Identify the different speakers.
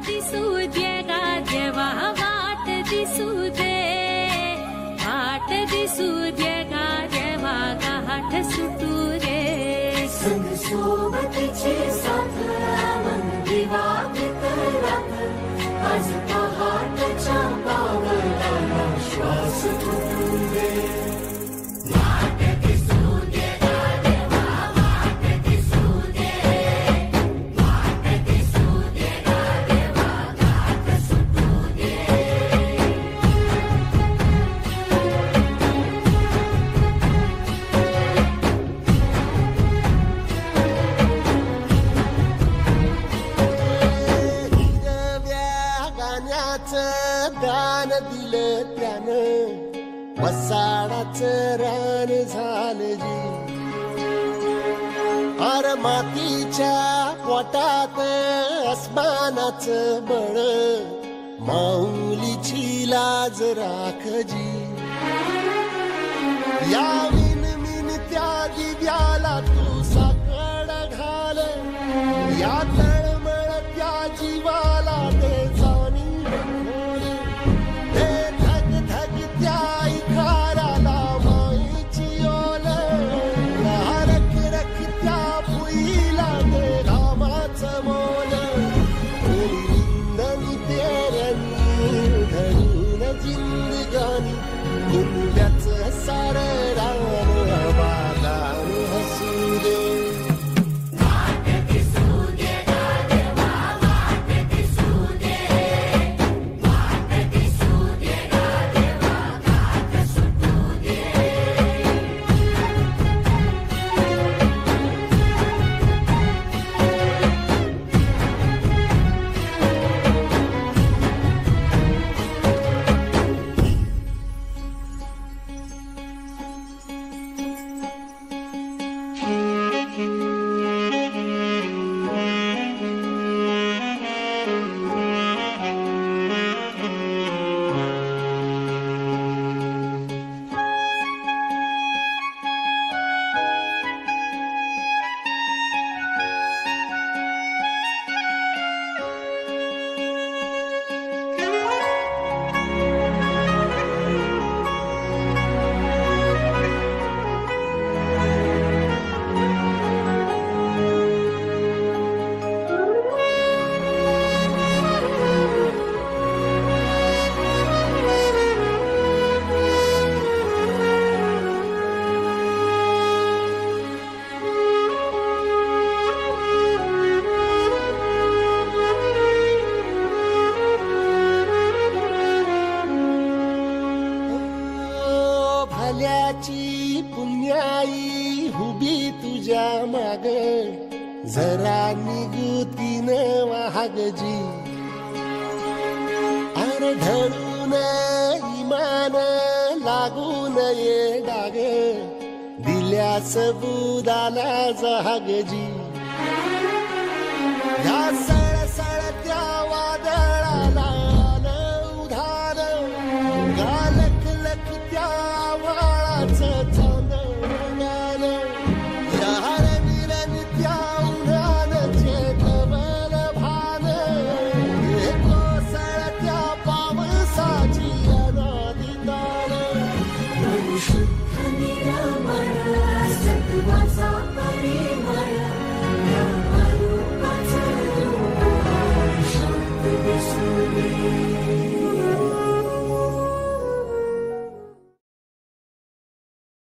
Speaker 1: दिसू दे गा देवा वाट दिसू दे, वाट दिसू दे गा देवा गाठ सुटू रे.
Speaker 2: संग सोबतीची साथ मन दिवाळीत रात, आज पहाटच्या पावलाला श्वास फुटू दे. वाट दिसू दे गा देवा वाट दिसू दे, वाट दिसू दे गा देवा गाठ सुटू दे. दान दिलं त्यानं वसाडाचं रान झालं जी. अर मातीच्या पोटात अस्मानाचं बळ, माऊलीची लाज राख जी. या मिन त्या दिव्याला तू साकड घाल, या तळमळ त्या जीवाला दे जाणी. जिंदगानी गुंड्याचं सारं रान आबादान हसू दे. वाट दिसू दे गा देवा वाट दिसू दे, वाट दिसू दे गा देवा गाठ सुटू दे. भल्याची पुण्याई हुबी तुझ्या माग, जरा निगुतीन वाहगजी. अरे ढळून इमान लागून ये डाग, दिल्या सबुदाला जहागजी. या सळसळत्या वादळाला उधार, गालक लख त्या वाळाचं चांदण. यार मिलन त्या उन्हानचे कमल भान, कोसळत्या पावसाची अनादी ताण. शुद्ध निरामळ सत्वाचा परिमळ, या रूपाचं रूप शांत दिसू दे.